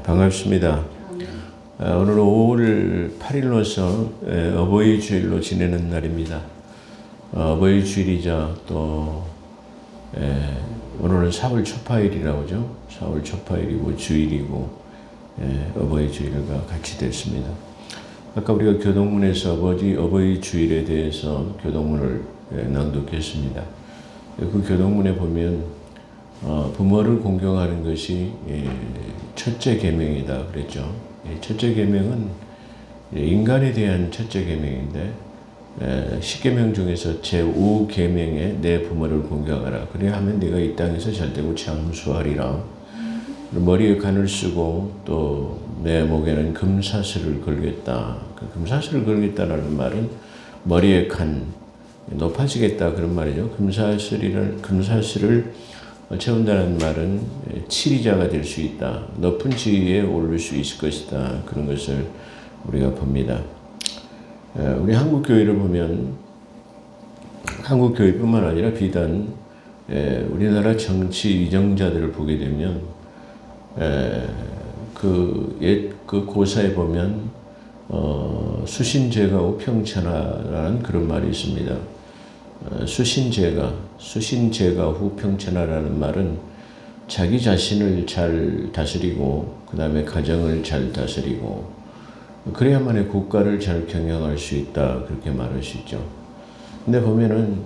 반갑습니다. 오늘은 5월 8일로서 어버이 주일로 지내는 날입니다. 어버이 주일이자 또 오늘은 4월 초파일이라고 하죠. 4월 초파일이고 주일이고 어버이 주일과 같이 됐습니다. 아까 우리가 교동문에서 어버이 주일에 대해서 교동문을 낭독했습니다. 그 교동문에 보면 부모를 공경하는 것이 첫째 계명이다 그랬죠. 첫째 계명은 인간에 대한 첫째 계명인데 10계명 중에서 제5계명에 내 부모를 공경하라. 그래야 하면 네가 이 땅에서 잘되고 장수하리라. 머리에 관을 쓰고 또 내 목에는 금사슬을 걸겠다. 그 금사슬을 걸겠다라는 말은 머리에 관, 높아지겠다 그런 말이죠. 금사슬을 채운다는 말은 치리자가 될 수 있다. 높은 지위에 오를 수 있을 것이다. 그런 것을 우리가 봅니다. 우리 한국 교회를 보면 한국 교회뿐만 아니라 비단 우리나라 정치 위정자들을 보게 되면 그 고사에 보면 수신제가 후평천하라는 그런 말이 있습니다. 수신제가 후평천하라는 말은 자기 자신을 잘 다스리고 그 다음에 가정을 잘 다스리고 그래야만이 국가를 잘 경영할 수 있다 그렇게 말할 수 있죠. 근데 보면은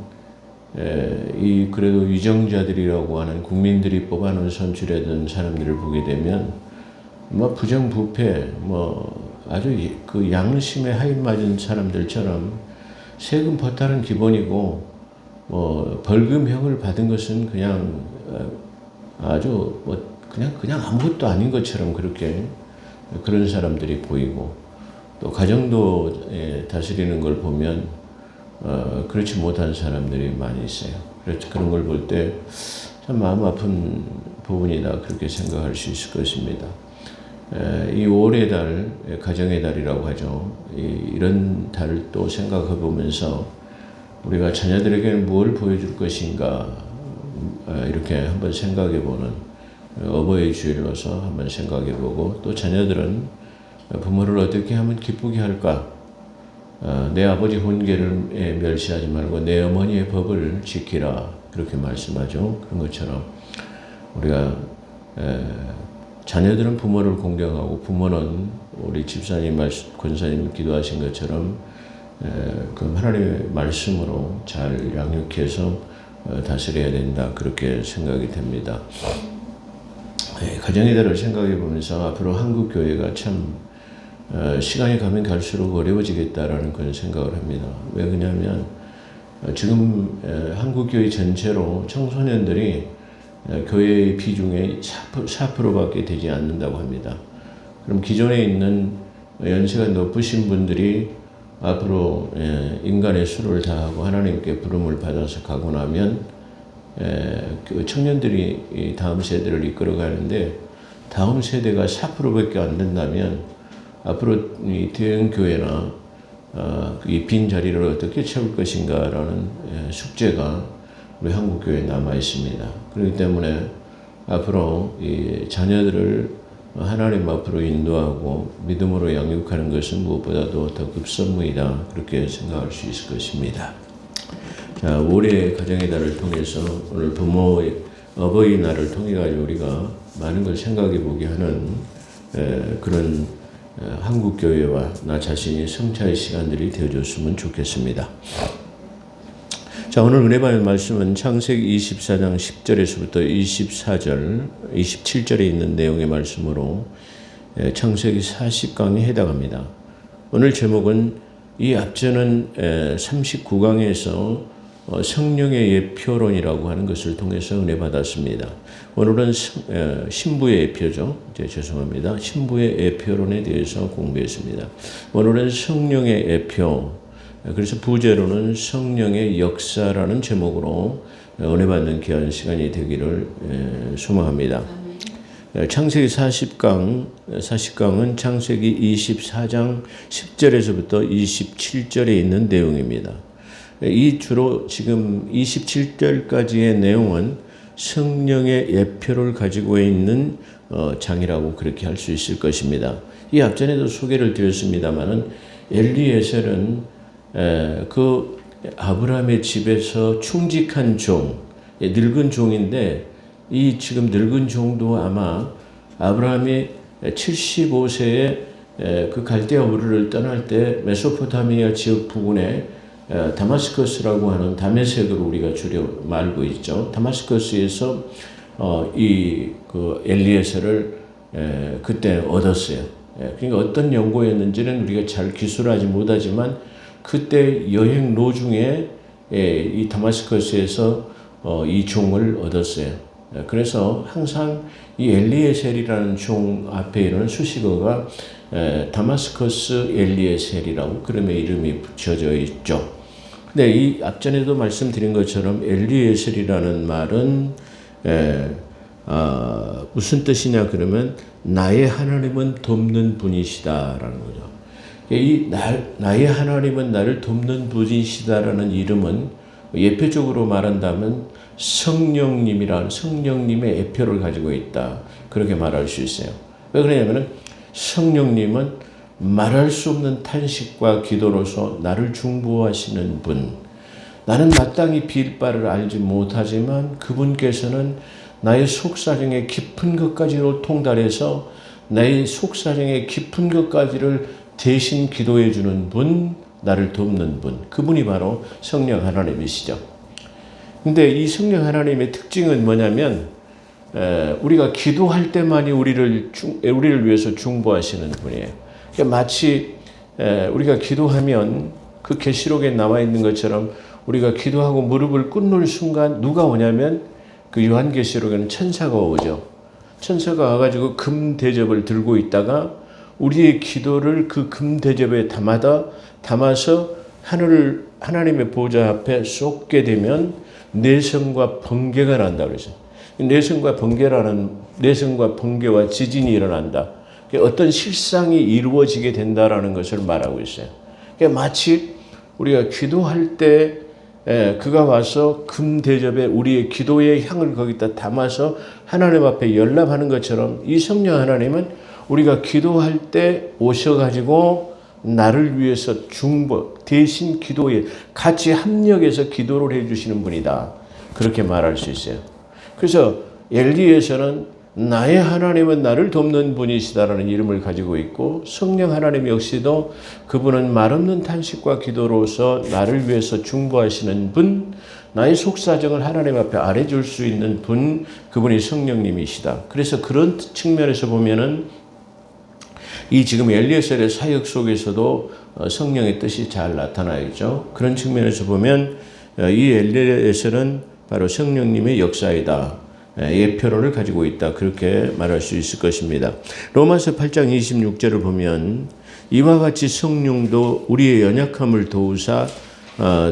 그래도 위정자들이라고 하는 국민들이 뽑아놓은 선출해둔 사람들을 보게 되면 부정부패 아주 그 양심에 하인 맞은 사람들처럼 세금 버탈은 기본이고 벌금형을 받은 것은 그냥 아주 그냥 아무것도 아닌 것처럼 그렇게 그런 사람들이 보이고 또 가정도 다스리는 걸 보면 그렇지 못한 사람들이 많이 있어요. 그래서 그런 걸 볼 때 참 마음 아픈 부분이다 그렇게 생각할 수 있을 것입니다. 이 5월의 달, 가정의 달이라고 하죠. 이런 달을 또 생각해 보면서 우리가 자녀들에게는 무엇을 보여줄 것인가 이렇게 한번 생각해 보는 어버이 주일로서 한번 생각해 보고 또 자녀들은 부모를 어떻게 하면 기쁘게 할까? 내 아버지 훈계를 멸시하지 말고 내 어머니의 법을 지키라 그렇게 말씀하죠. 그런 것처럼 우리가 자녀들은 부모를 공경하고 부모는 우리 집사님, 권사님 기도하신 것처럼 그 하나님의 말씀으로 잘 양육해서 다스려야 된다 그렇게 생각이 됩니다. 가정의 달을 생각해 보면서 앞으로 한국 교회가 참 시간이 가면 갈수록 어려워지겠다라는 그런 생각을 합니다. 왜 그러냐면 지금 한국 교회 전체로 청소년들이 교회의 비중의 4%밖에 되지 않는다고 합니다. 그럼 기존에 있는 연세가 높으신 분들이 앞으로 인간의 수를 다하고 하나님께 부름을 받아서 가고 나면 그 청년들이 다음 세대를 이끌어가는데 다음 세대가 4%밖에 안 된다면 앞으로 이 대형 교회나 이 빈 자리를 어떻게 채울 것인가라는 숙제가 우리 한국 교회에 남아 있습니다. 그렇기 때문에 앞으로 이 자녀들을 하나님 앞으로 인도하고 믿음으로 양육하는 것은 무엇보다도 더 급선무이다 그렇게 생각할 수 있을 것입니다. 자, 올해 가정의 달을 통해서 오늘 부모의 어버이날을 통해 가지고 우리가 많은 걸 생각해 보게 하는 그런 한국 교회와 나 자신이 성찰의 시간들이 되어줬으면 좋겠습니다. 자, 오늘 은혜 받을 말씀은 창세기 24장 10절에서부터 24절, 27절에 있는 내용의 말씀으로 창세기 40강에 해당합니다. 오늘 제목은 이 앞전은 39강에서 성령의 예표론이라고 하는 것을 통해서 은혜 받았습니다. 오늘은 신부의 예표죠. 죄송합니다. 신부의 예표론에 대해서 공부했습니다. 오늘은 성령의 예표, 그래서 부제로는 성령의 역사라는 제목으로 은혜 받는 귀한 시간이 되기를 소망합니다. 창세기 40강은 창세기 24장 10절에서부터 27절에 있는 내용입니다. 이 주로 지금 27절까지의 내용은 성령의 예표를 가지고 있는 장이라고 그렇게 할 수 있을 것입니다. 이 앞전에도 소개를 드렸습니다마는 엘리에셀은 그 아브라함의 집에서 충직한 종, 늙은 종인데 이 지금 늙은 종도 아마 아브라함이 75세에 그 갈대아 우르를 떠날 때 메소포타미아 지역 부근에 다마스커스라고 하는 다메섹으로 우리가 줄여 말고 있죠. 다마스커스에서 그 엘리에셀을 그때 얻었어요. 그러니까 어떤 연고였는지는 우리가 잘 기술하지 못하지만 그때 여행 로중에 이 다마스커스에서 이 종을 얻었어요. 그래서 항상 이 엘리에셀이라는 종 앞에 이르는 수식어가 다마스커스 엘리에셀이라고 그름의 이름이 붙여져 있죠. 근데 이 앞전에도 말씀드린 것처럼 엘리에셀이라는 말은 무슨 뜻이냐 그러면 나의 하나님은 돕는 분이시다라는 거죠. 나의 하나님은 나를 돕는 분이시다라는 이름은 예표적으로 말한다면 성령님이라는 성령님의 예표를 가지고 있다. 그렇게 말할 수 있어요. 왜 그러냐면 성령님은 말할 수 없는 탄식과 기도로서 나를 중보하시는 분. 나는 마땅히 빌 바를 알지 못하지만 그분께서는 나의 속사정의 깊은 것까지로 통달해서 나의 속사정의 깊은 것까지를 대신 기도해 주는 분, 나를 돕는 분. 그분이 바로 성령 하나님이시죠. 근데 이 성령 하나님의 특징은 뭐냐면 우리가 기도할 때만이 우리를 위해서 중보하시는 분이에요. 그러니까 마치 우리가 기도하면 그 계시록에 나와 있는 것처럼 우리가 기도하고 무릎을 꿇는 순간 누가 오냐면 그 요한계시록에는 천사가 오죠. 천사가 와가지고 금 대접을 들고 있다가 우리의 기도를 그 금 대접에 담아서 하나님의 보좌 앞에 쏟게 되면 내성과 번개가 난다 그러죠. 내성과 번개와 지진이 일어난다. 어떤 실상이 이루어지게 된다라는 것을 말하고 있어요. 마치 우리가 기도할 때 그가 와서 금 대접에 우리의 기도의 향을 거기다 담아서 하나님 앞에 연락하는 것처럼 이 성령 하나님은 우리가 기도할 때 오셔가지고 나를 위해서 대신 기도에 같이 합력해서 기도를 해주시는 분이다. 그렇게 말할 수 있어요. 그래서 엘리에서는 나의 하나님은 나를 돕는 분이시다라는 이름을 가지고 있고 성령 하나님 역시도 그분은 말없는 탄식과 기도로서 나를 위해서 중보하시는 분, 나의 속사정을 하나님 앞에 알아줄 수 있는 분, 그분이 성령님이시다. 그래서 그런 측면에서 보면은 이 지금 엘리에셀의 사역 속에서도 성령의 뜻이 잘 나타나죠. 그런 측면에서 보면 이 엘리에셀은 바로 성령님의 역사이다. 예표론을 가지고 있다. 그렇게 말할 수 있을 것입니다. 로마서 8장 26절을 보면 이와 같이 성령도 우리의 연약함을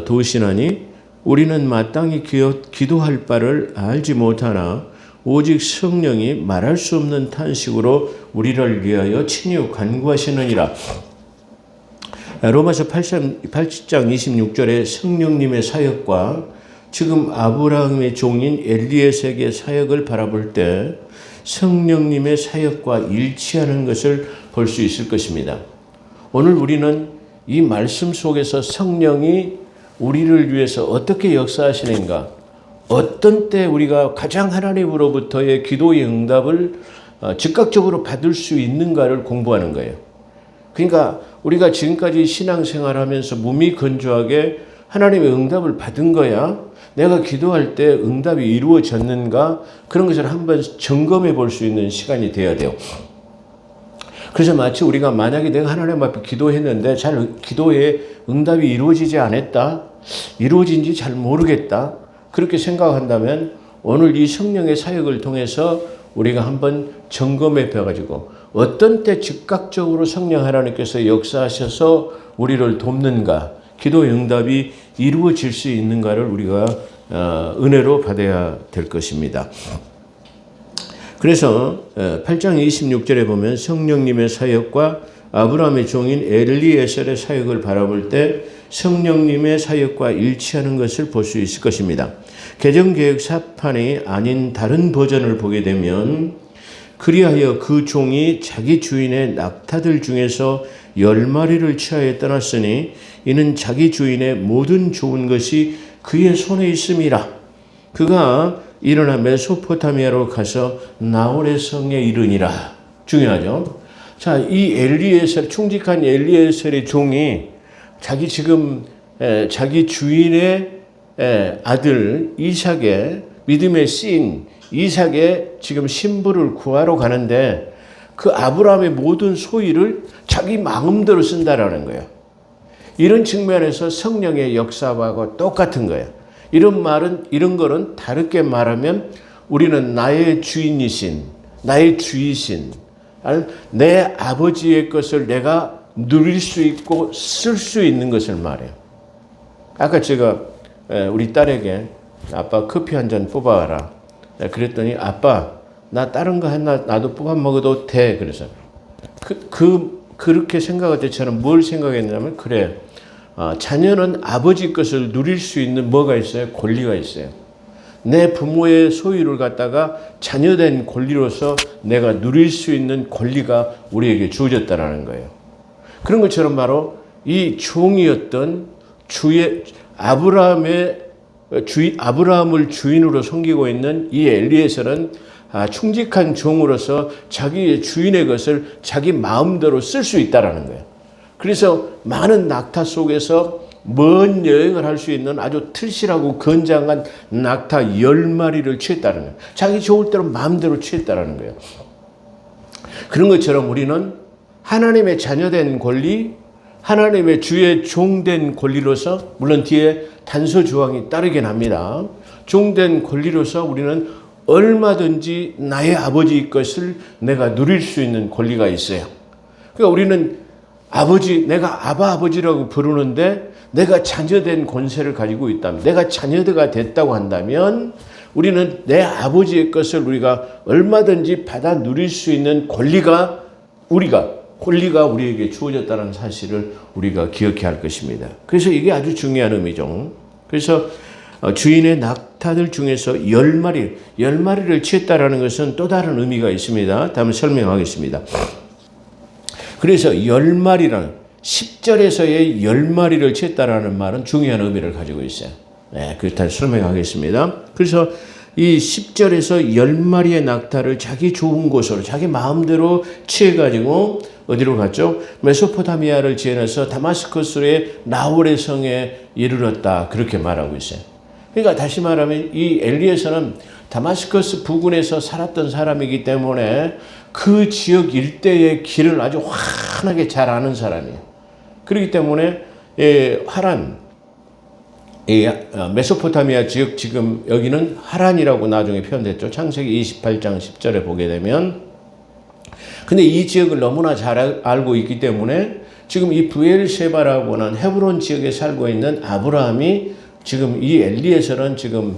도우시나니 우리는 마땅히 기도할 바를 알지 못하나 오직 성령이 말할 수 없는 탄식으로 우리를 위하여 친히 간구하시느니라. 로마서 8장 26절에 성령님의 사역과 지금 아브라함의 종인 엘리에셀의 사역을 바라볼 때 성령님의 사역과 일치하는 것을 볼 수 있을 것입니다. 오늘 우리는 이 말씀 속에서 성령이 우리를 위해서 어떻게 역사하시는가, 어떤 때 우리가 가장 하나님으로부터의 기도의 응답을 즉각적으로 받을 수 있는가를 공부하는 거예요. 그러니까 우리가 지금까지 신앙생활하면서 몸이 건조하게 하나님의 응답을 받은 거야. 내가 기도할 때 응답이 이루어졌는가? 그런 것을 한번 점검해 볼 수 있는 시간이 되어야 돼요. 그래서 마치 우리가 만약에 내가 하나님 앞에 기도했는데 기도에 응답이 이루어지지 않았다. 이루어진지 잘 모르겠다. 그렇게 생각한다면 오늘 이 성령의 사역을 통해서 우리가 한번 점검해 펴가지고 어떤 때 즉각적으로 성령 하나님께서 역사하셔서 우리를 돕는가, 기도의 응답이 이루어질 수 있는가를 우리가 은혜로 받아야 될 것입니다. 그래서 8장 26절에 보면 성령님의 사역과 아브라함의 종인 엘리에셀의 사역을 바라볼 때 성령님의 사역과 일치하는 것을 볼 수 있을 것입니다. 개정개혁 사판이 아닌 다른 버전을 보게 되면 그리하여 그 종이 자기 주인의 낙타들 중에서 10마리를 취하여 떠났으니 이는 자기 주인의 모든 좋은 것이 그의 손에 있음이라. 그가 일어나 메소포타미아로 가서 나홀의 성에 이르니라. 중요하죠. 자, 이 엘리에셀, 충직한 엘리에셀의 종이 자기 주인의 아들 이삭의 믿음의 신 이삭의 지금 신부를 구하러 가는데 그 아브라함의 모든 소유를 자기 마음대로 쓴다라는 거예요. 이런 측면에서 성령의 역사하고 똑같은 거예요. 이런 거는 다르게 말하면 우리는 나의 주인이신, 나의 주이신, 내 아버지의 것을 내가 누릴 수 있고 쓸 수 있는 것을 말해요. 아까 제가 우리 딸에게 아빠 커피 한 잔 뽑아와라. 그랬더니 아빠 나 다른 거 하나 나도 뽑아 먹어도 돼. 그래서 그렇게 생각할 때 저는 뭘 생각했냐면 그래. 자녀는 아버지 것을 누릴 수 있는 뭐가 있어요? 권리가 있어요. 내 부모의 소유를 갖다가 자녀된 권리로서 내가 누릴 수 있는 권리가 우리에게 주어졌다는 거예요. 그런 것처럼 바로 이 종이었던 아브라함을 주인으로 섬기고 있는 이 엘리에셀은 충직한 종으로서 자기의 주인의 것을 자기 마음대로 쓸 수 있다는 거예요. 그래서 많은 낙타 속에서 먼 여행을 할 수 있는 아주 튼실하고 건장한 낙타 10마리를 취했다는 거예요. 자기 좋을 대로 마음대로 취했다는 거예요. 그런 것처럼 우리는 하나님의 자녀된 권리, 하나님의 주의 종된 권리로서 물론 뒤에 단서 조항이 따르긴 합니다. 종된 권리로서 우리는 얼마든지 나의 아버지의 것을 내가 누릴 수 있는 권리가 있어요. 그러니까 우리는 내가 아버지라고 부르는데 내가 자녀된 권세를 가지고 있다면, 내가 자녀가 됐다고 한다면 우리는 내 아버지의 것을 우리가 얼마든지 받아 누릴 수 있는 권리가 우리에게 주어졌다는 사실을 우리가 기억해야 할 것입니다. 그래서 이게 아주 중요한 의미죠. 그래서 주인의 낙타들 중에서 10마리를 취했다라는 것은 또 다른 의미가 있습니다. 다음에 설명하겠습니다. 그래서 10마리라는 10절에서의 10마리를 취했다라는 말은 중요한 의미를 가지고 있어요. 네, 그렇다 설명하겠습니다. 그래서 이 10절에서 10마리의 낙타를 자기 좋은 곳으로 자기 마음대로 취해가지고 어디로 갔죠? 메소포타미아를 지나서 다마스커스의 나홀의 성에 이르렀다. 그렇게 말하고 있어요. 그러니까 다시 말하면 이 엘리에서는 다마스커스 부근에서 살았던 사람이기 때문에 그 지역 일대의 길을 아주 환하게 잘 아는 사람이에요. 그렇기 때문에 메소포타미아 지역 지금 여기는 하란이라고 나중에 표현됐죠. 창세기 28장 10절에 보게 되면 근데 이 지역을 너무나 잘 알고 있기 때문에 지금 이 브엘셰바라고 하는 헤브론 지역에 살고 있는 아브라함이 지금 이 엘리에셀은 지금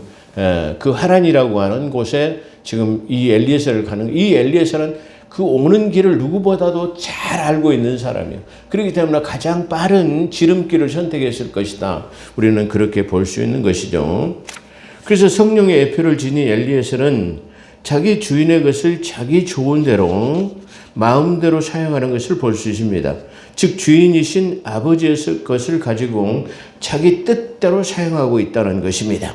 그 하란이라고 하는 곳에 지금 이 엘리에셀을 가는 이 엘리에셀은 그 오는 길을 누구보다도 잘 알고 있는 사람이에요. 그렇기 때문에 가장 빠른 지름길을 선택했을 것이다. 우리는 그렇게 볼 수 있는 것이죠. 그래서 성령의 예표를 지닌 엘리에셀은 자기 주인의 것을 자기 좋은 대로 마음대로 사용하는 것을 볼 수 있습니다. 즉 주인이신 아버지의 것을 가지고 자기 뜻대로 사용하고 있다는 것입니다.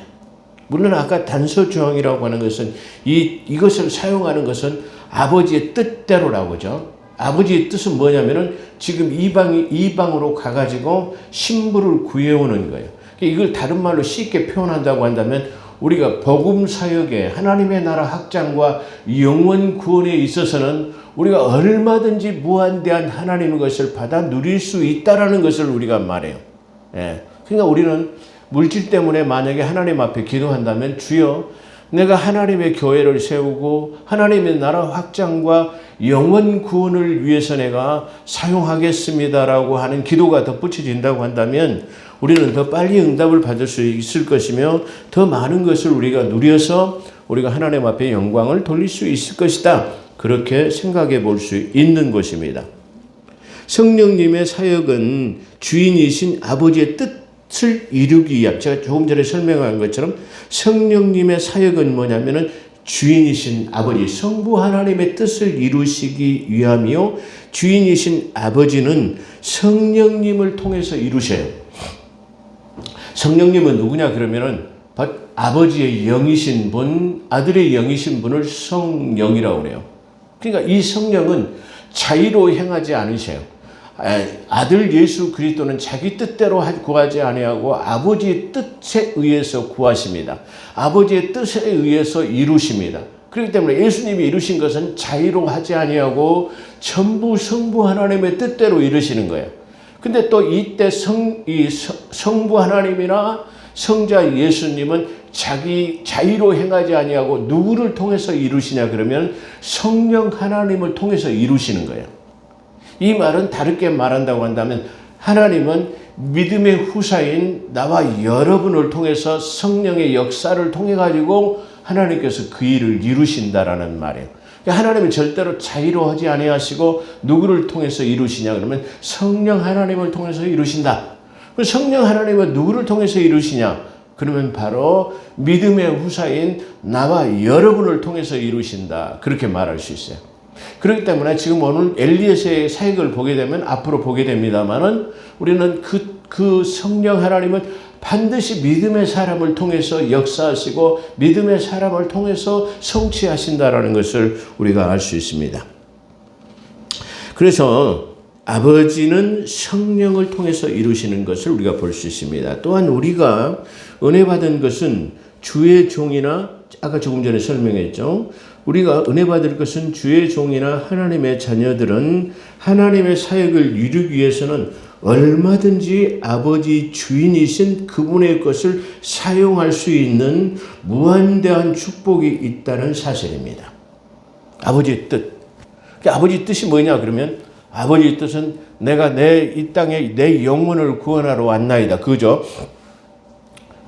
물론 아까 단서 조항이라고 하는 것은 이것을 사용하는 것은 아버지의 뜻대로라고 하죠. 아버지의 뜻은 뭐냐면은 지금 이방으로 가가지고 신부를 구해오는 거예요. 이걸 다른 말로 쉽게 표현한다고 한다면 우리가 복음 사역에 하나님의 나라 확장과 영원 구원에 있어서는 우리가 얼마든지 무한대한 하나님의 것을 받아 누릴 수 있다라는 것을 우리가 말해요. 그러니까 우리는 물질 때문에 만약에 하나님 앞에 기도한다면 주여 내가 하나님의 교회를 세우고 하나님의 나라 확장과 영원 구원을 위해서 내가 사용하겠습니다라고 하는 기도가 덧붙여진다고 한다면 우리는 더 빨리 응답을 받을 수 있을 것이며 더 많은 것을 우리가 누려서 우리가 하나님 앞에 영광을 돌릴 수 있을 것이다. 그렇게 생각해 볼 수 있는 것입니다. 성령님의 사역은 주인이신 아버지의 뜻을 이루기 위함. 제가 조금 전에 설명한 것처럼 성령님의 사역은 뭐냐면은 주인이신 아버지, 성부 하나님의 뜻을 이루시기 위함이요. 주인이신 아버지는 성령님을 통해서 이루셔요. 성령님은 누구냐 그러면은 아버지의 영이신 분, 아들의 영이신 분을 성령이라고 그래요. 그러니까 이 성령은 자의로 행하지 않으셔요. 아들 예수 그리스도는 자기 뜻대로 구하지 아니하고 아버지의 뜻에 의해서 구하십니다. 아버지의 뜻에 의해서 이루십니다. 그렇기 때문에 예수님이 이루신 것은 자의로 하지 아니하고 전부 성부 하나님의 뜻대로 이루시는 거예요. 근데 또 이때 성부 하나님이나 성자 예수님은 자기 자의로 행하지 아니하고 누구를 통해서 이루시냐 그러면 성령 하나님을 통해서 이루시는 거예요. 이 말은 다르게 말한다고 한다면 하나님은 믿음의 후사인 나와 여러분을 통해서 성령의 역사를 통해 가지고 하나님께서 그 일을 이루신다라는 말이에요. 하나님은 절대로 자의로 하지 아니하시고 누구를 통해서 이루시냐 그러면 성령 하나님을 통해서 이루신다. 성령 하나님은 누구를 통해서 이루시냐? 그러면 바로 믿음의 후사인 나와 여러분을 통해서 이루신다. 그렇게 말할 수 있어요. 그렇기 때문에 지금 오늘 엘리에서의 사역을 보게 되면 앞으로 보게 됩니다만은 우리는 그 성령 하나님은 반드시 믿음의 사람을 통해서 역사하시고 믿음의 사람을 통해서 성취하신다라는 것을 우리가 알 수 있습니다. 그래서 아버지는 성령을 통해서 이루시는 것을 우리가 볼 수 있습니다. 또한 우리가 은혜 받은 것은 주의 종이나 아까 조금 전에 설명했죠. 우리가 은혜 받을 것은 주의 종이나 하나님의 자녀들은 하나님의 사역을 이루기 위해서는 얼마든지 아버지 주인이신 그분의 것을 사용할 수 있는 무한대한 축복이 있다는 사실입니다. 아버지의 뜻. 아버지 뜻이 뭐냐 그러면 아버지의 뜻은 내가 이 땅에 내 영혼을 구원하러 왔나이다. 그죠?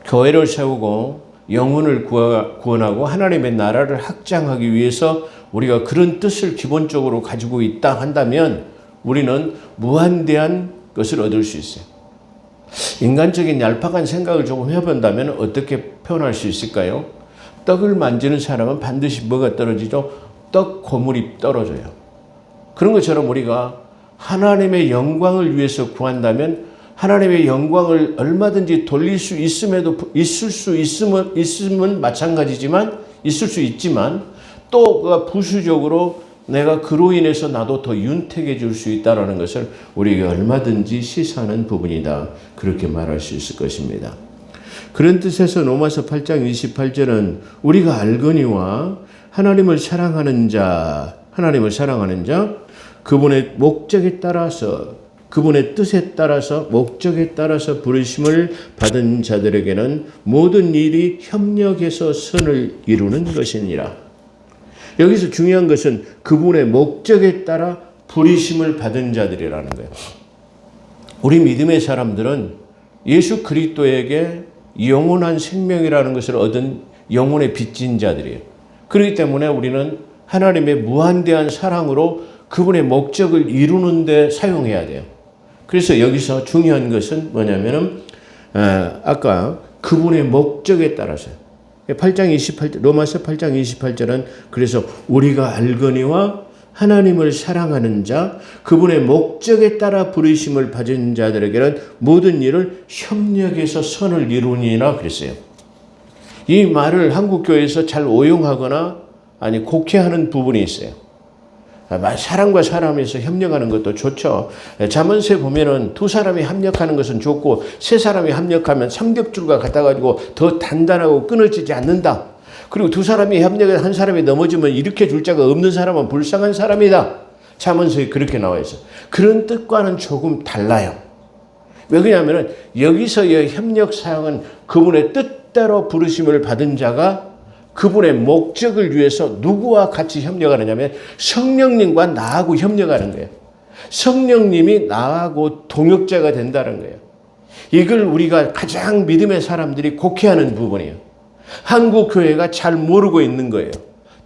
교회를 세우고 영혼을 구원하고 하나님의 나라를 확장하기 위해서 우리가 그런 뜻을 기본적으로 가지고 있다 한다면 우리는 무한대한 것을 얻을 수 있어요. 인간적인 얄팍한 생각을 조금 해본다면 어떻게 표현할 수 있을까요? 떡을 만지는 사람은 반드시 뭐가 떨어지죠? 떡 고물이 떨어져요. 그런 것처럼 우리가 하나님의 영광을 위해서 구한다면 하나님의 영광을 얼마든지 돌릴 수 있으면 마찬가지지만 있을 수 있지만 또 부수적으로 내가 그로 인해서 나도 더 윤택해 줄 수 있다는 것을 우리에게 얼마든지 시사하는 부분이다. 그렇게 말할 수 있을 것입니다. 그런 뜻에서 로마서 8장 28절은 우리가 알거니와 하나님을 사랑하는 자 그분의 목적에 따라서 그분의 뜻에 따라서 목적에 따라서 부르심을 받은 자들에게는 모든 일이 협력해서 선을 이루는 것이니라. 여기서 중요한 것은 그분의 목적에 따라 부르심을 받은 자들이라는 거예요. 우리 믿음의 사람들은 예수 그리스도에게 영원한 생명이라는 것을 얻은 영혼의 빚진 자들이에요. 그렇기 때문에 우리는 하나님의 무한대한 사랑으로 그분의 목적을 이루는 데 사용해야 돼요. 그래서 여기서 중요한 것은 뭐냐면은 아까 그분의 목적에 따라서 8장 28절 로마서 8장 28절은 그래서 우리가 알거니와 하나님을 사랑하는 자 그분의 목적에 따라 부르심을 받은 자들에게는 모든 일을 협력해서 선을 이루니라 그랬어요. 이 말을 한국 교회에서 잘 오용하거나 아니 곡해하는 부분이 있어요. 사람과 사람에서 협력하는 것도 좋죠. 잠언서에 보면은 두 사람이 협력하는 것은 좋고 세 사람이 협력하면 삼겹줄과 같아가지고 더 단단하고 끊어지지 않는다. 그리고 두 사람이 협력해서 한 사람이 넘어지면 일으켜 줄 자가 없는 사람은 불쌍한 사람이다. 잠언서에 그렇게 나와 있어. 그런 뜻과는 조금 달라요. 왜 그러냐면은 여기서의 협력 사용은 그분의 뜻대로 부르심을 받은 자가 그분의 목적을 위해서 누구와 같이 협력하느냐면 성령님과 나하고 협력하는 거예요. 성령님이 나하고 동역자가 된다는 거예요. 이걸 우리가 가장 믿음의 사람들이 곡해하는 부분이에요. 한국 교회가 잘 모르고 있는 거예요.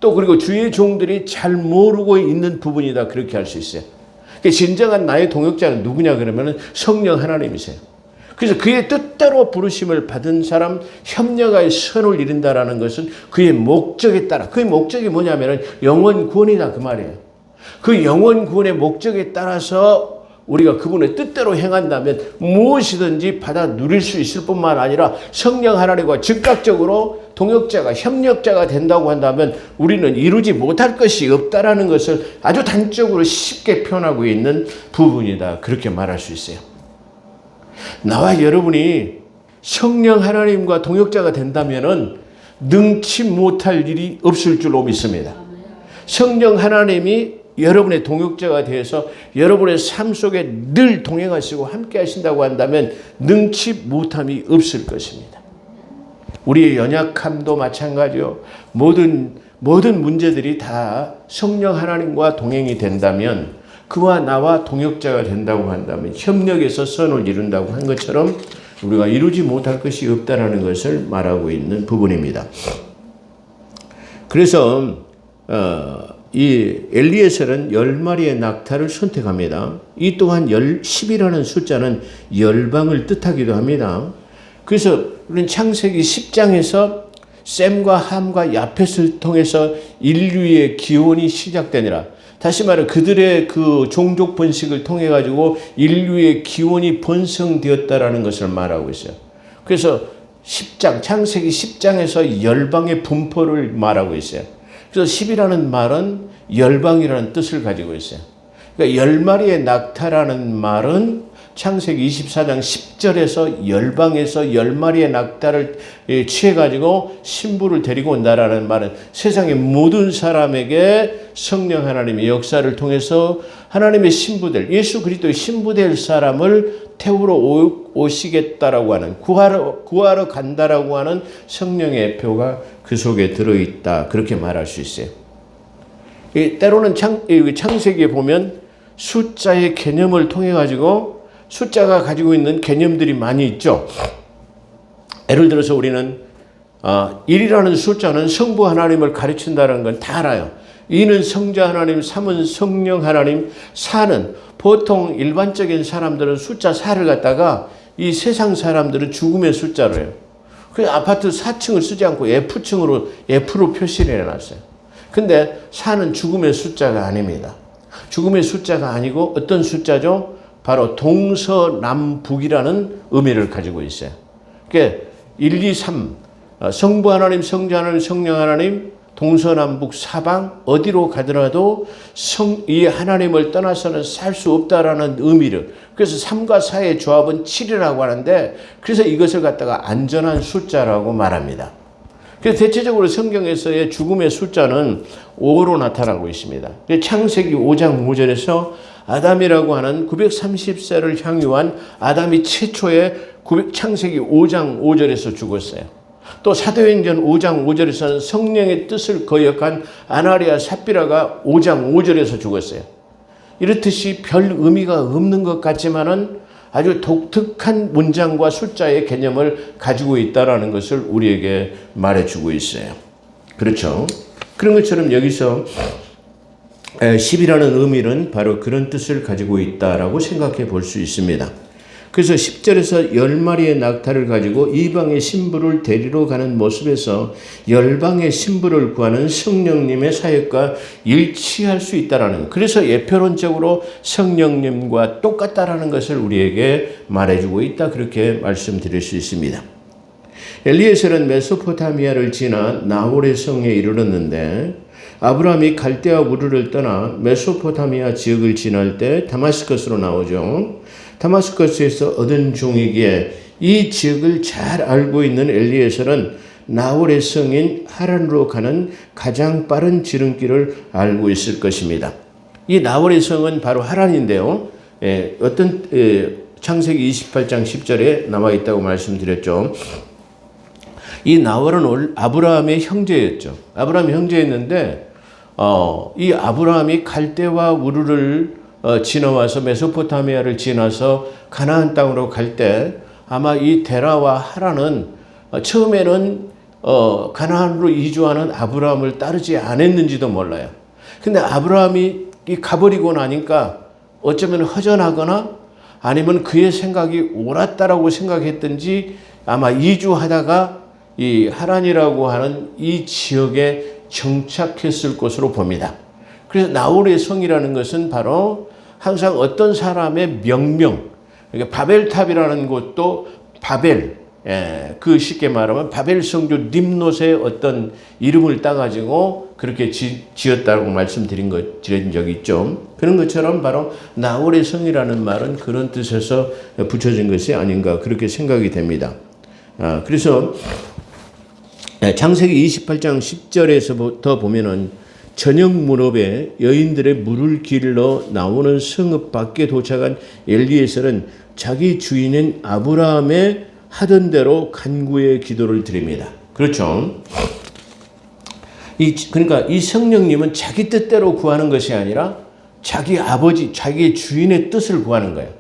또 그리고 주의 종들이 잘 모르고 있는 부분이다. 그렇게 할 수 있어요. 진정한 나의 동역자는 누구냐 그러면 성령 하나님이세요. 그래서 그의 뜻대로 부르심을 받은 사람 협력하여 선을 이룬다라는 것은 그의 목적에 따라, 그의 목적이 뭐냐면은 영원 구원이다 그 말이에요. 그 영원 구원의 목적에 따라서 우리가 그분의 뜻대로 행한다면 무엇이든지 받아 누릴 수 있을 뿐만 아니라 성령 하나님과 즉각적으로 동역자가 협력자가 된다고 한다면 우리는 이루지 못할 것이 없다라는 것을 아주 단적으로 쉽게 표현하고 있는 부분이다. 그렇게 말할 수 있어요. 나와 여러분이 성령 하나님과 동역자가 된다면은 능치 못할 일이 없을 줄로 믿습니다. 성령 하나님이 여러분의 동역자가 되어서 여러분의 삶 속에 늘 동행하시고 함께 하신다고 한다면 능치 못함이 없을 것입니다. 우리의 연약함도 마찬가지요. 모든 문제들이 다 성령 하나님과 동행이 된다면 그와 나와 동역자가 된다고 한다면 협력해서 선을 이룬다고 한 것처럼 우리가 이루지 못할 것이 없다는 것을 말하고 있는 부분입니다. 그래서 이 엘리에셀은 10마리의 낙타를 선택합니다. 이 또한 10이라는 숫자는 열방을 뜻하기도 합니다. 그래서 우리는 창세기 10장에서 셈과 함과 야펫을 통해서 인류의 기원이 시작되니라. 다시 말해 그들의 그 종족 번식을 통해 가지고 인류의 기원이 번성되었다라는 것을 말하고 있어요. 그래서 10장 창세기 10장에서 열방의 분포를 말하고 있어요. 그래서 10이라는 말은 열방이라는 뜻을 가지고 있어요. 그러니까 10마리의 낙타라는 말은 창세기 24장 10절에서 열방에서 10마리의 낙타를 취해가지고 신부를 데리고 온다라는 말은 세상의 모든 사람에게 성령 하나님의 역사를 통해서 하나님의 신부들, 예수 그리스도의 신부될 사람을 태우러 오시겠다라고 하는 구하러 간다라고 하는 성령의 표가 그 속에 들어있다. 그렇게 말할 수 있어요. 때로는 창세기에 보면 숫자의 개념을 통해 가지고 숫자가 가지고 있는 개념들이 많이 있죠. 예를 들어서 우리는 1이라는 숫자는 성부 하나님을 가르친다는 건 다 알아요. 2는 성자 하나님, 3은 성령 하나님, 4는 보통 일반적인 사람들은 숫자 4를 갖다가 이 세상 사람들은 죽음의 숫자로 해요. 그래서 아파트 4층을 쓰지 않고 F로 표시를 해놨어요. 근데 4는 죽음의 숫자가 아닙니다. 죽음의 숫자가 아니고 어떤 숫자죠? 바로 동서남북이라는 의미를 가지고 있어요. 그러니까 1, 2, 3 성부 하나님, 성자 하나님, 성령 하나님, 동서남북 사방 어디로 가더라도 이 하나님을 떠나서는 살 수 없다라는 의미를, 그래서 3과 4의 조합은 7이라고 하는데 그래서 이것을 갖다가 안전한 숫자라고 말합니다. 그래서 대체적으로 성경에서의 죽음의 숫자는 5로 나타나고 있습니다. 창세기 5장 5절에서 아담이라고 하는 930세를 향유한 아담이 최초의 창세기 5장 5절에서 죽었어요. 또 사도행전 5장 5절에서는 성령의 뜻을 거역한 아나리아 삽비라가 5장 5절에서 죽었어요. 이렇듯이 별 의미가 없는 것 같지만은 아주 독특한 문장과 숫자의 개념을 가지고 있다는 것을 우리에게 말해주고 있어요. 그렇죠? 그런 것처럼 여기서 10이라는 의미는 바로 그런 뜻을 가지고 있다라고 생각해 볼 수 있습니다. 그래서 10절에서 10마리의 낙타를 가지고 이방의 신부를 데리러 가는 모습에서 열방의 신부를 구하는 성령님의 사역과 일치할 수 있다라는, 그래서 예표론적으로 성령님과 똑같다라는 것을 우리에게 말해주고 있다. 그렇게 말씀드릴 수 있습니다. 엘리에셀은 메소포타미아를 지나 나홀의 성에 이르렀는데 아브라함이 갈대아 우르를 떠나 메소포타미아 지역을 지날 때 다마스커스로 나오죠. 다마스커스에서 얻은 종이기에 이 지역을 잘 알고 있는 엘리에셀은 나홀의 성인 하란으로 가는 가장 빠른 지름길을 알고 있을 것입니다. 이 나홀의 성은 바로 하란인데요. 창세기 28장 10절에 나와 있다고 말씀드렸죠. 이 나홀은 아브라함의 형제였죠. 아브라함이 형제였는데 이 아브라함이 갈대와 우르를 지나와서 메소포타미아를 지나서 가나안 땅으로 갈 때 아마 이 데라와 하란은 처음에는 가나안으로 이주하는 아브라함을 따르지 않았는지도 몰라요. 근데 아브라함이 가버리고 나니까 어쩌면 허전하거나 아니면 그의 생각이 옳았다라고 생각했든지 아마 이주하다가 이 하란이라고 하는 이 지역에 정착했을 것으로 봅니다. 그래서 나홀의 성이라는 것은 바로 항상 어떤 사람의 명명, 그러니까 바벨탑이라는 곳도 바벨, 그 쉽게 말하면 바벨 성주 림롯의 어떤 이름을 따가지고 그렇게 지었다고 말씀드린 적이 있죠. 그런 것처럼 바로 나홀의 성이라는 말은 그런 뜻에서 붙여진 것이 아닌가 그렇게 생각이 됩니다. 그래서 창세기 28장 10절에서부터 보면은 저녁 무렵에 여인들의 물을 길러 나오는 성읍 밖에 도착한 엘리에셀은 자기 주인인 아브라함의 하던 대로 간구의 기도를 드립니다. 그렇죠? 그러니까 이 성령님은 자기 뜻대로 구하는 것이 아니라 자기 아버지, 자기의 주인의 뜻을 구하는 거예요.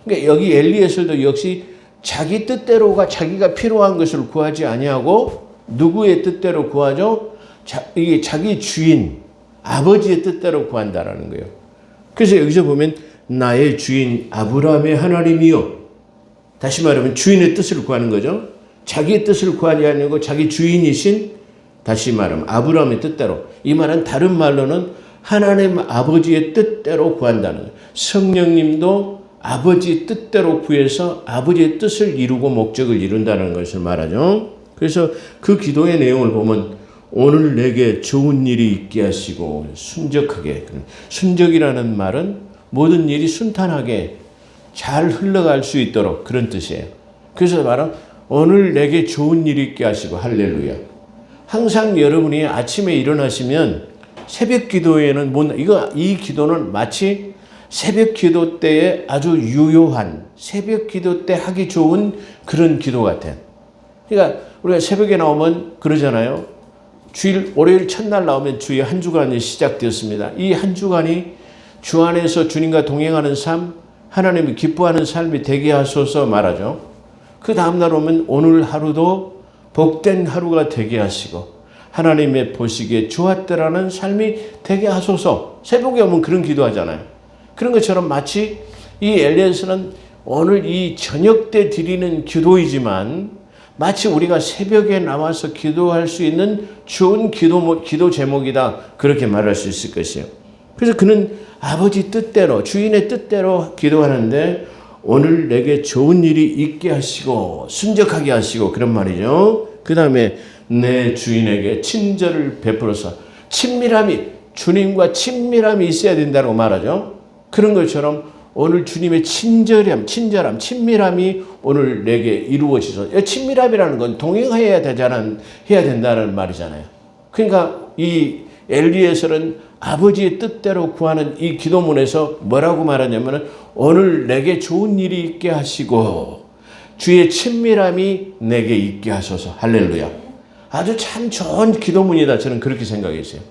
그러니까 여기 엘리에셀도 역시 자기 뜻대로가 자기가 필요한 것을 구하지 아니하고 누구의 뜻대로 구하죠? 이게 자기 주인, 아버지의 뜻대로 구한다라는 거예요. 그래서 여기서 보면 나의 주인 아브라함의 하나님이요. 다시 말하면 주인의 뜻을 구하는 거죠. 자기의 뜻을 구하지 아니고 자기 주인이신 다시 말하면 아브라함의 뜻대로. 이 말은 다른 말로는 하나님 아버지의 뜻대로 구한다는 거예요. 성령님도 아버지의 뜻대로 구해서 아버지의 뜻을 이루고 목적을 이룬다는 것을 말하죠. 그래서 그 기도의 내용을 보면 오늘 내게 좋은 일이 있게 하시고 순적하게. 순적이라는 말은 모든 일이 순탄하게 잘 흘러갈 수 있도록 그런 뜻이에요. 그래서 말은 오늘 내게 좋은 일이 있게 하시고 할렐루야. 항상 여러분이 아침에 일어나시면 새벽 기도에는 이 기도는 마치 새벽 기도 때에 아주 유효한 새벽 기도 때 하기 좋은 그런 기도 같아요. 그러니까 우리가 새벽에 나오면 그러잖아요. 월요일 첫날 나오면 주의 한 주간이 시작되었습니다. 이 한 주간이 주 안에서 주님과 동행하는 삶, 하나님이 기뻐하는 삶이 되게 하소서 말하죠. 그 다음날 오면 오늘 하루도 복된 하루가 되게 하시고 하나님의 보시기에 좋았더라는 삶이 되게 하소서. 새벽에 오면 그런 기도하잖아요. 그런 것처럼 마치 이 엘리에셀은 오늘 이 저녁 때 드리는 기도이지만 마치 우리가 새벽에 나와서 기도할 수 있는 좋은 기도 제목이다. 그렇게 말할 수 있을 것이에요. 그래서 그는 아버지 뜻대로 주인의 뜻대로 기도하는데 오늘 내게 좋은 일이 있게 하시고 순적하게 하시고 그런 말이죠. 그 다음에 내 주인에게 친절을 베풀어서 주님과 친밀함이 있어야 된다고 말하죠. 그런 것처럼 오늘 주님의 친절함, 친밀함이 오늘 내게 이루어지소서. 친밀함이라는 건 동행해야 된다는 말이잖아요. 그러니까 이 엘리에셀은 아버지의 뜻대로 구하는 이 기도문에서 뭐라고 말하냐면 오늘 내게 좋은 일이 있게 하시고 주의 친밀함이 내게 있게 하소서. 할렐루야. 아주 참 좋은 기도문이다. 저는 그렇게 생각했어요.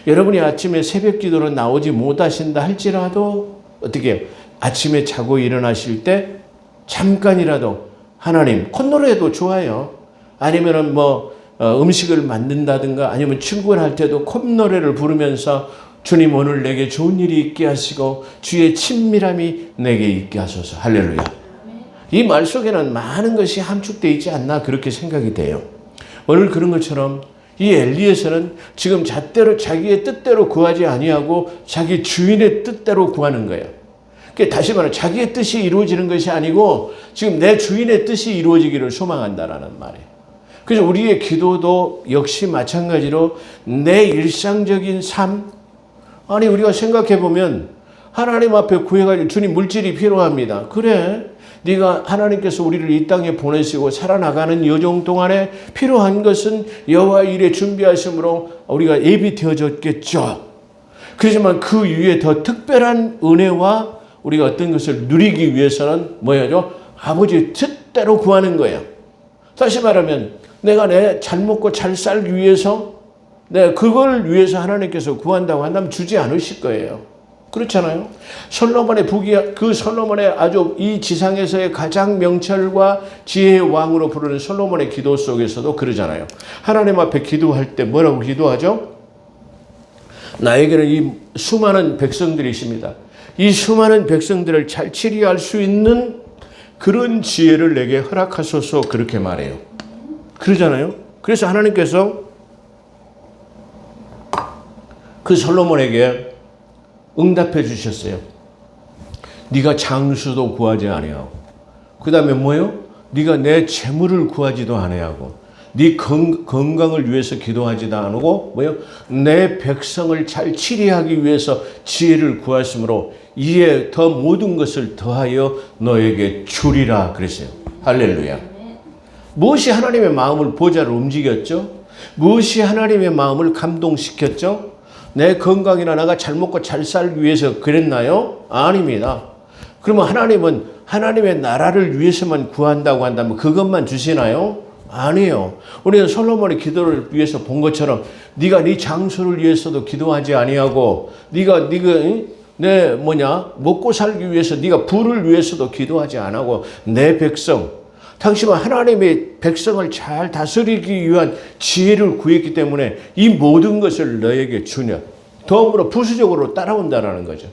여러분이 아침에 새벽 기도로 나오지 못하신다 할지라도 어떻게 해요? 아침에 자고 일어나실 때 잠깐이라도 하나님 콧노래도 좋아요. 아니면은 음식을 만든다든가 아니면 출근할 때도 콧노래를 부르면서 주님 오늘 내게 좋은 일이 있게 하시고 주의 친밀함이 내게 있게 하소서. 할렐루야. 이 말 속에는 많은 것이 함축되어 있지 않나 그렇게 생각이 돼요. 오늘 그런 것처럼 이 엘리에셀은 지금 자기의 뜻대로 구하지 아니하고 자기 주인의 뜻대로 구하는 거예요. 그러니까 다시 말하면 자기의 뜻이 이루어지는 것이 아니고 지금 내 주인의 뜻이 이루어지기를 소망한다라는 말이에요. 그래서 우리의 기도도 역시 마찬가지로 내 일상적인 삶, 아니 우리가 생각해 보면 하나님 앞에 구해가지고 주님 물질이 필요합니다. 그래, 네가 하나님께서 우리를 이 땅에 보내시고 살아나가는 여정 동안에 필요한 것은 여호와 일에 준비하심으로 우리가 예비되어졌겠죠. 그렇지만 그 위에 더 특별한 은혜와 우리가 어떤 것을 누리기 위해서는 뭐야죠? 아버지의 뜻대로 구하는 거예요. 다시 말하면 내가 내 잘 먹고 잘 살기 위해서 내가 그걸 위해서 하나님께서 구한다고 한다면 주지 않으실 거예요. 그렇잖아요. 솔로몬의 솔로몬의 아주 이 지상에서의 가장 명철과 지혜의 왕으로 부르는 솔로몬의 기도 속에서도 그러잖아요. 하나님 앞에 기도할 때 뭐라고 기도하죠? 나에게는 이 수많은 백성들이 있습니다. 이 수많은 백성들을 잘 치리할 수 있는 그런 지혜를 내게 허락하소서 그렇게 말해요. 그러잖아요. 그래서 하나님께서 그 솔로몬에게 응답해 주셨어요. 네가 장수도 구하지 아니하고 그 다음에 뭐예요? 네가 내 재물을 구하지도 아니하고 네 건강을 위해서 기도하지도 않고 뭐요? 내 백성을 잘 치리하기 위해서 지혜를 구하심으로 이에 더 모든 것을 더하여 너에게 주리라 그랬어요. 할렐루야. 무엇이 하나님의 마음을 보좌를 움직였죠? 무엇이 하나님의 마음을 감동시켰죠? 내 건강이나 나가 잘 먹고 잘 살기 위해서 그랬나요? 아닙니다. 그러면 하나님은 하나님의 나라를 위해서만 구한다고 한다면 그것만 주시나요? 아니에요. 우리는 솔로몬의 기도를 위해서 본 것처럼 네가 네 장수를 위해서도 기도하지 아니하고 네가 내 먹고 살기 위해서 네가 부를 위해서도 기도하지 않고 내 백성 당신은 하나님의 백성을 잘 다스리기 위한 지혜를 구했기 때문에 이 모든 것을 너에게 주냐. 더불어 부수적으로 따라온다는 거죠.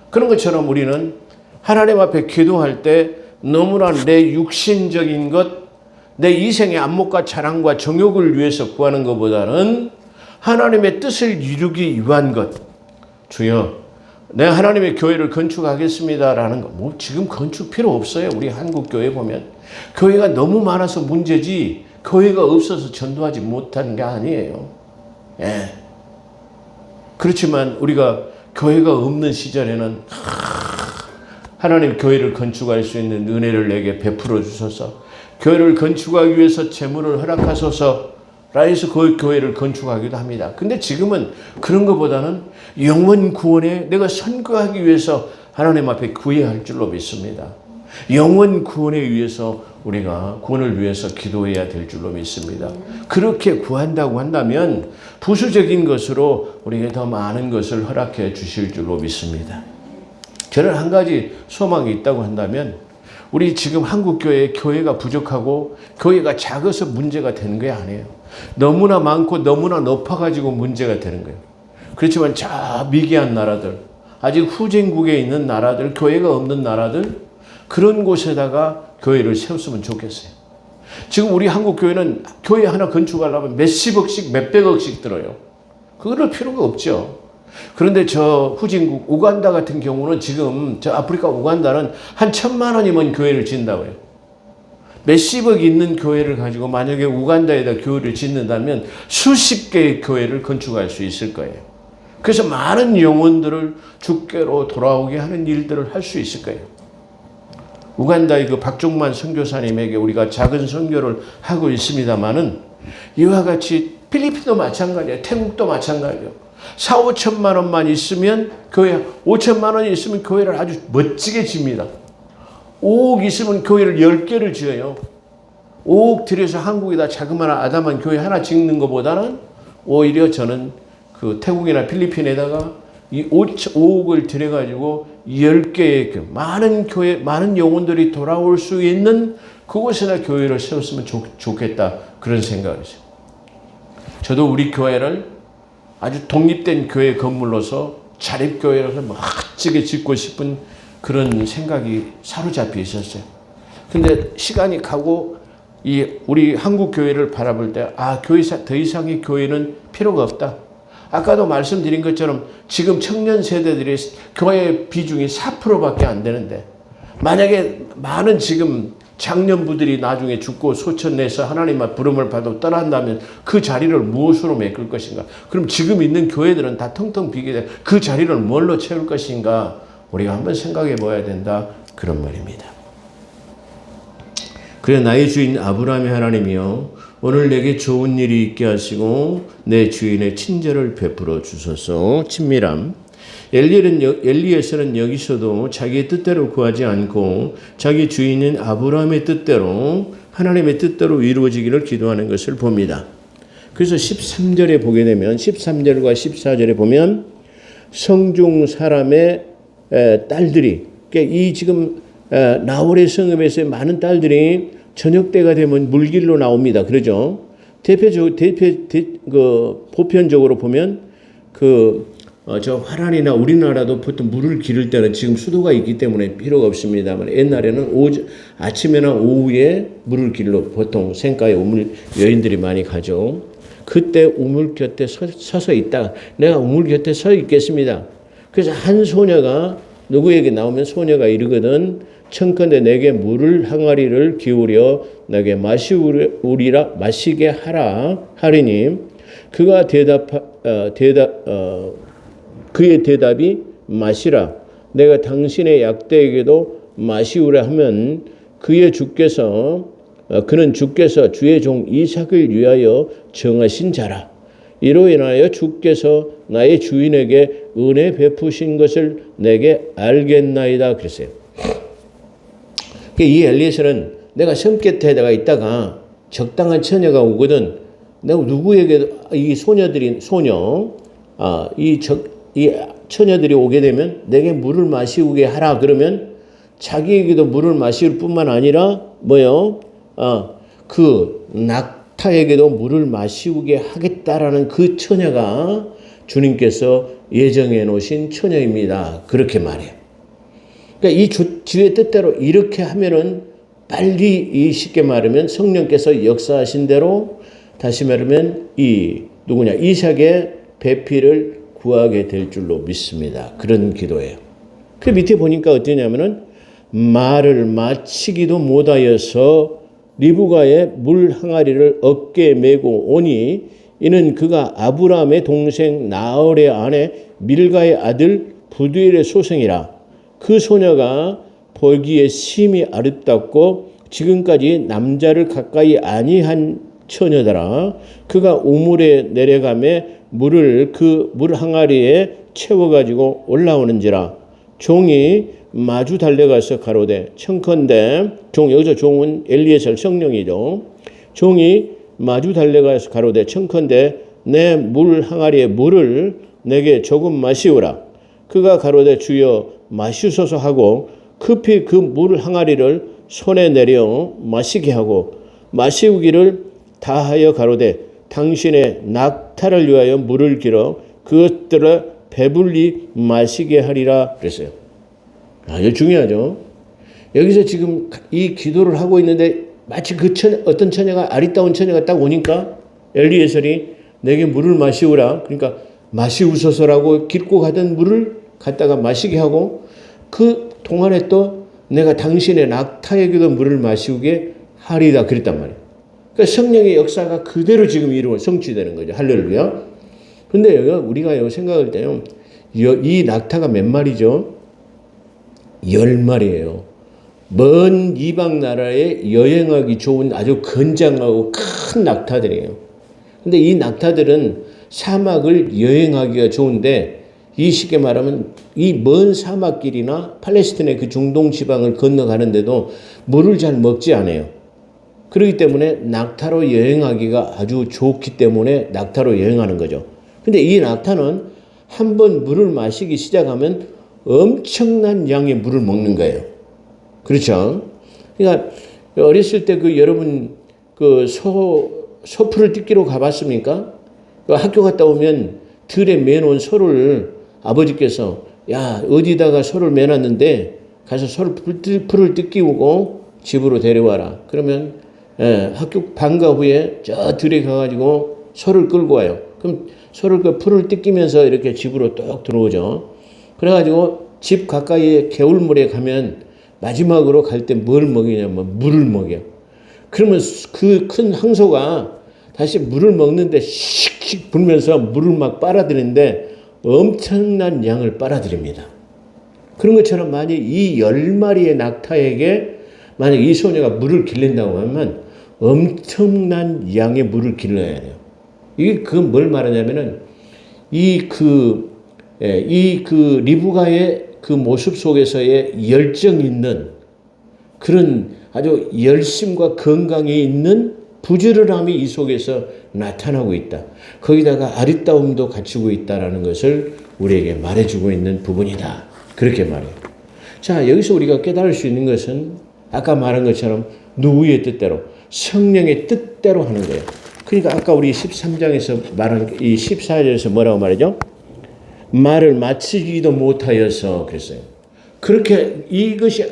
그런 것처럼 우리는 하나님 앞에 기도할 때 너무나 내 육신적인 것 내 이생의 안목과 자랑과 정욕을 위해서 구하는 것보다는 하나님의 뜻을 이루기 위한 것. 주여, 내가 하나님의 교회를 건축하겠습니다라는 거. 뭐 지금 건축 필요 없어요. 우리 한국 교회 보면 교회가 너무 많아서 문제지 교회가 없어서 전도하지 못하는 게 아니에요. 예. 그렇지만 우리가 교회가 없는 시절에는 하나님 교회를 건축할 수 있는 은혜를 내게 베풀어 주소서. 교회를 건축하기 위해서 재물을 허락하소서 라해서 그 교회를 건축하기도 합니다. 근데 지금은 그런 것보다는 영원 구원에 내가 선거하기 위해서 하나님 앞에 구해야 할 줄로 믿습니다. 영원 구원에 의해서 우리가 구원을 위해서 기도해야 될 줄로 믿습니다. 그렇게 구한다고 한다면 부수적인 것으로 우리에게 더 많은 것을 허락해 주실 줄로 믿습니다. 저는 한 가지 소망이 있다고 한다면 우리 지금 한국교회에 교회가 부족하고 교회가 작아서 문제가 되는 게 아니에요. 너무나 많고 너무나 높아가지고 문제가 되는 거예요. 그렇지만 저 미개한 나라들, 아직 후진국에 있는 나라들, 교회가 없는 나라들 그런 곳에다가 교회를 세웠으면 좋겠어요. 지금 우리 한국교회는 교회 하나 건축하려면 몇십억씩 몇백억씩 들어요. 그럴 필요가 없죠. 그런데 저 후진국 우간다 같은 경우는 지금 저 아프리카 우간다는 한 1,000만 원이면 교회를 짓는다고요. 몇십억 있는 교회를 가지고 만약에 우간다에다 교회를 짓는다면 수십 개의 교회를 건축할 수 있을 거예요. 그래서 많은 영혼들을 주께로 돌아오게 하는 일들을 할 수 있을 거예요. 우간다의 그 박종만 선교사님에게 우리가 작은 선교를 하고 있습니다만은 이와 같이 필리핀도 마찬가지예요. 태국도 마찬가지예요. 4, 5천만 원만 있으면 교회, 5천만 원이 있으면 교회를 아주 멋지게 집니다. 5억 있으면 교회를 10개를 지어요. 5억 들여서 한국에다 자그마한 아담한 교회 하나 짓는 것보다는 오히려 저는 그 태국이나 필리핀에다가 이 5억을 들여가지고 10개의 그 많은 교회, 많은 영혼들이 돌아올 수 있는 그곳에다 교회를 세웠으면 좋겠다. 그런 생각을 했어요. 저도 우리 교회를 아주 독립된 교회 건물로서 자립교회로서 멋지게 짓고 싶은 그런 생각이 사로잡혀 있었어요. 근데 시간이 가고 우리 한국 교회를 바라볼 때 더 이상의 교회는 필요가 없다. 아까도 말씀드린 것처럼 지금 청년 세대들이 교회 비중이 4%밖에 안 되는데 만약에 많은 지금 장년부들이 나중에 죽고 소천내서 하나님 앞 부름을 받아 떠난다면 그 자리를 무엇으로 메꿀 것인가? 그럼 지금 있는 교회들은 다 텅텅 비게 돼. 그 자리를 뭘로 채울 것인가? 우리가 한번 생각해 봐야 된다. 그런 말입니다. 그래 나의 주인 아브라함의 하나님이여 오늘 내게 좋은 일이 있게 하시고 내 주인의 친절을 베풀어 주소서. 친밀함. 엘리에서는 여기서도 자기의 뜻대로 구하지 않고 자기 주인인 아브라함의 뜻대로 하나님의 뜻대로 이루어지기를 기도하는 것을 봅니다. 그래서 13절에 보게 되면 13절과 14절에 보면 성중 사람의 딸들이 이 지금 나홀의 성읍에서의 많은 딸들이 저녁 때가 되면 물길로 나옵니다. 그러죠? 보편적으로 보면 저 화란이나 우리나라도 보통 물을 기를 때는 지금 수도가 있기 때문에 필요가 없습니다만 옛날에는 아침이나 오후에 물을 길러 보통 생가에 우물 여인들이 많이 가죠. 그때 우물 곁에 서서 있다가 내가 우물 곁에 서 있겠습니다. 그래서 한 소녀가 누구에게 나오면 소녀가 이르거든 청컨대 내게 물을 항아리를 기울여 내게 마시게 하라 하리니 그가 그의 대답이 마시라 내가 당신의 약대에게도 마시우라 하면 그는 주께서 주의 종 이삭을 위하여 정하신 자라. 이로 인하여 주께서 나의 주인에게 은혜 베푸신 것을 내게 알겠나이다 그랬어요. 이 엘리에서는 내가 섬 곁에다가 있다가 적당한 처녀가 오거든 내가 누구에게도 이 처녀들이 오게 되면 내게 물을 마시우게 하라 그러면 자기에게도 물을 마실 뿐만 아니라 그 낙타에게도 물을 마시우게 하겠다라는 그 처녀가 주님께서 예정해 놓으신 처녀입니다. 그렇게 말해요. 그러니까 이 주의 뜻대로 이렇게 하면은 빨리 쉽게 말하면 성령께서 역사하신 대로 다시 말하면 이삭의 배필을 구하게 될 줄로 믿습니다. 그런 기도예요. 그 밑에 보니까 어떠냐면은 말을 마치기도 못하여서 리브가의 물 항아리를 어깨에 메고 오니 이는 그가 아브라함의 동생 나홀의 아내 밀가의 아들 부두엘의 소생이라. 그 소녀가 보기에 심히 아름답고 지금까지 남자를 가까이 아니한 처녀더라. 그가 우물에 내려가며 물을 그 물 항아리에 채워가지고 올라오는지라. 종이 마주 달려가서 가로되 청컨대 여기서 종은 엘리에셀 성령이죠. 종이 마주 달려가서 가로되 청컨대 내 물 항아리에 물을 내게 조금 마시우라. 그가 가로되 주여 마시소서 하고 급히 그 물 항아리를 손에 내려 마시게 하고 마시우기를 다하여 가로되 당신의 낙타를 위하여 물을 길어 그것들을 배불리 마시게 하리라 그랬어요. 이거 중요하죠. 여기서 지금 이 기도를 하고 있는데 마치 어떤 처녀가 아리따운 처녀가 딱 오니까 엘리에셀이 내게 물을 마시우라. 그러니까 마시우소서라고 길고 가던 물을 갖다가 마시게 하고 그 동안에 또 내가 당신의 낙타에게도 물을 마시우게 하리다 그랬단 말이에요. 그러니까 성령의 역사가 그대로 지금 성취되는 거죠. 할렐루야. 그런데 우리가 생각할 때요. 이 낙타가 몇 마리죠? 10마리예요. 먼 이방 나라에 여행하기 좋은 아주 건장하고 큰 낙타들이에요. 근데 이 낙타들은 사막을 여행하기가 좋은데 이 쉽게 말하면 이 먼 사막길이나 팔레스틴의 그 중동 지방을 건너가는데도 물을 잘 먹지 않아요. 그렇기 때문에 낙타로 여행하기가 아주 좋기 때문에 낙타로 여행하는 거죠. 근데 이 낙타는 한번 물을 마시기 시작하면 엄청난 양의 물을 먹는 거예요. 그렇죠? 그러니까 어렸을 때 여러분 소풀을 뜯기로 가봤습니까? 학교 갔다 오면 들에 매놓은 소를 아버지께서 어디다가 소를 매놨는데 가서 풀을 뜯기고 집으로 데려와라. 그러면 학교 방과 후에 저 들에 가가지고 소를 끌고 와요. 그럼 소를 풀을 뜯기면서 이렇게 집으로 뚝 들어오죠. 그래가지고 집 가까이에 개울물에 가면 마지막으로 갈 때 뭘 먹이냐면 물을 먹여. 그러면 그 큰 항소가 다시 물을 먹는데 씩씩 불면서 물을 막 빨아들이는데 엄청난 양을 빨아들입니다. 그런 것처럼 만약 이 10마리의 낙타에게 만약 이 소녀가 물을 길린다고 하면 엄청난 양의 물을 길러야 돼요. 이게 뭘 말하냐면은 리브가의 그 모습 속에서의 열정 있는 그런 아주 열심과 건강이 있는 부지런함이 이 속에서 나타나고 있다. 거기다가 아리따움도 갖추고 있다라는 것을 우리에게 말해주고 있는 부분이다. 그렇게 말해요. 자, 여기서 우리가 깨달을 수 있는 것은 아까 말한 것처럼 누구의 뜻대로 성령의 뜻대로 하는 거예요. 그러니까 아까 우리 13장에서 말한 이 14절에서 뭐라고 말하죠? 말을 마치기도 못하여서 그랬어요. 그렇게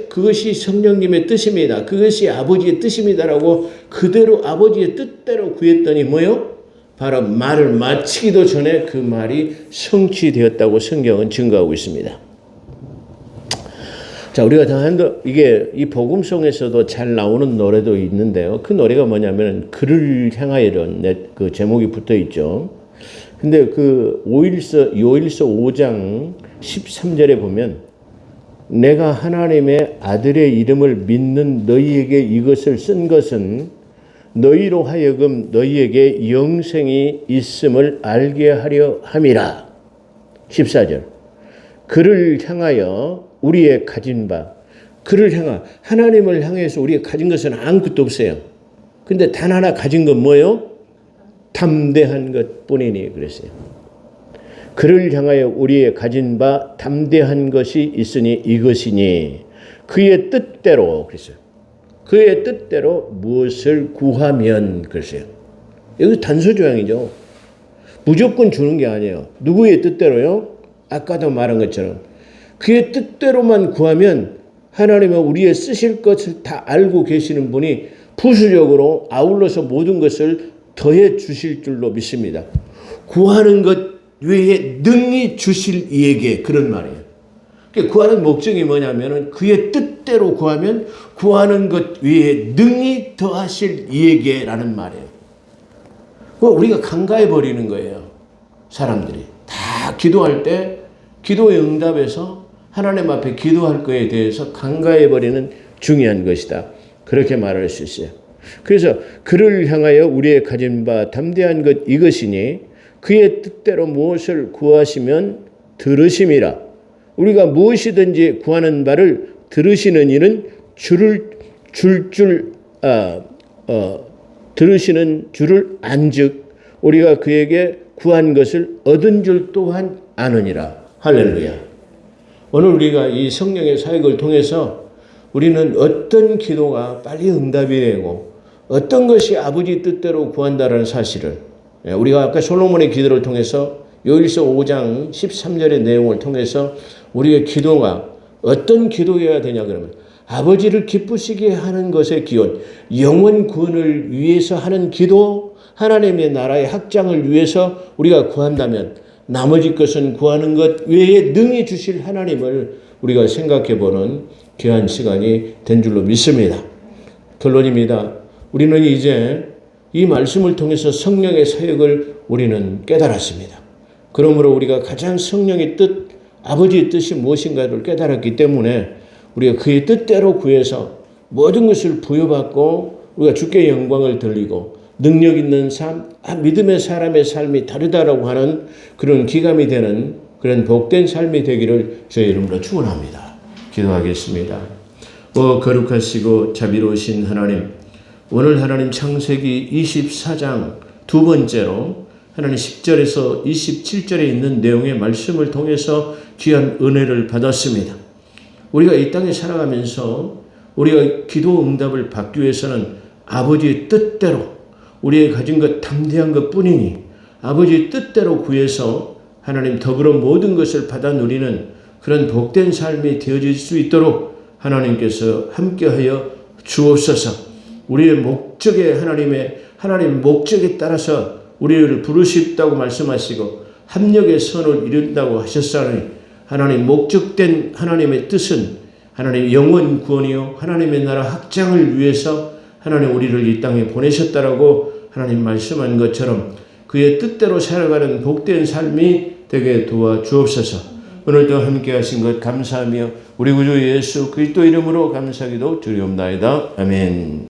그것이 성령님의 뜻입니다. 그것이 아버지의 뜻입니다라고 그대로 아버지의 뜻대로 구했더니 뭐요? 바로 말을 마치기도 전에 그 말이 성취되었다고 성경은 증거하고 있습니다. 자, 우리가 이게 이 복음송에서도 잘 나오는 노래도 있는데요. 그 노래가 뭐냐면 그를 향하여는 그 제목이 붙어 있죠. 근데 그 요일서 5장 13절에 보면 내가 하나님의 아들의 이름을 믿는 너희에게 이것을 쓴 것은 너희로 하여금 너희에게 영생이 있음을 알게 하려 함이라. 14절. 그를 향하여 우리의 가진 바, 하나님을 향해서 우리가 가진 것은 아무것도 없어요. 근데 단 하나 가진 건 뭐예요? 담대한 것뿐이니 그랬어요. 그를 향하여 우리의 가진 바 담대한 것이 있으니 이것이니 그의 뜻대로 그랬어요. 그의 뜻대로 무엇을 구하면 그랬어요. 여기 단서 조항이죠. 무조건 주는 게 아니에요. 누구의 뜻대로요? 아까도 말한 것처럼 그의 뜻대로만 구하면 하나님은 우리의 쓰실 것을 다 알고 계시는 분이 부수적으로 아울러서 모든 것을 더해 주실 줄로 믿습니다. 구하는 것 외에 능히 주실 이에게 그런 말이에요. 구하는 목적이 뭐냐면 그의 뜻대로 구하면 구하는 것 외에 능히 더하실 이에게라는 말이에요. 우리가 간과해 버리는 거예요. 사람들이 다 기도할 때 기도의 응답에서 하나님 앞에 기도할 거에 대해서 간과해 버리는 중요한 것이다. 그렇게 말할 수 있어요. 그래서 그를 향하여 우리의 가진 바 담대한 것 이것이니 그의 뜻대로 무엇을 구하시면 들으심이라. 우리가 무엇이든지 구하는 바를 들으시는 이는 들으시는 줄을 안즉 우리가 그에게 구한 것을 얻은 줄 또한 아느니라. 할렐루야. 오늘 우리가 이 성령의 사역을 통해서 우리는 어떤 기도가 빨리 응답이 되고 어떤 것이 아버지 뜻대로 구한다라는 사실을 우리가 아까 솔로몬의 기도를 통해서 요일서 5장 13절의 내용을 통해서 우리의 기도가 어떤 기도여야 되냐 그러면 아버지를 기쁘시게 하는 것의 기원, 영원 구원을 위해서 하는 기도, 하나님의 나라의 확장을 위해서 우리가 구한다면 나머지 것은 구하는 것 외에 능히 주실 하나님을 우리가 생각해 보는 귀한 시간이 된 줄로 믿습니다. 결론입니다. 우리는 이제 이 말씀을 통해서 성령의 사역을 우리는 깨달았습니다. 그러므로 우리가 가장 성령의 뜻, 아버지의 뜻이 무엇인가를 깨달았기 때문에 우리가 그의 뜻대로 구해서 모든 것을 부여받고 우리가 주께 영광을 돌리고 능력 있는 삶, 믿음의 사람의 삶이 다르다라고 하는 그런 기감이 되는 그런 복된 삶이 되기를 주의 이름으로 축원합니다. 기도하겠습니다. 거룩하시고 자비로우신 하나님, 오늘 하나님 창세기 24장 두 번째로 하나님 10절에서 27절에 있는 내용의 말씀을 통해서 귀한 은혜를 받았습니다. 우리가 이 땅에 살아가면서 우리가 기도 응답을 받기 위해서는 아버지의 뜻대로 우리의 가진 것 담대한 것 뿐이니 아버지의 뜻대로 구해서 하나님 더불어 모든 것을 받아 누리는 그런 복된 삶이 되어질 수 있도록 하나님께서 함께하여 주옵소서. 우리의 목적에 하나님 목적에 따라서 우리를 부르셨다고 말씀하시고 합력의 선을 이룬다고 하셨사니 하나님 목적된 하나님의 뜻은 하나님 영원 구원이요 하나님의 나라 확장을 위해서 하나님 우리를 이 땅에 보내셨다라고 하나님 말씀한 것처럼 그의 뜻대로 살아가는 복된 삶이 되게 도와주옵소서. 오늘도 함께 하신 것 감사하며 우리 구주 예수 그리스도 이름으로 감사하기도 드리옵나이다. 아멘.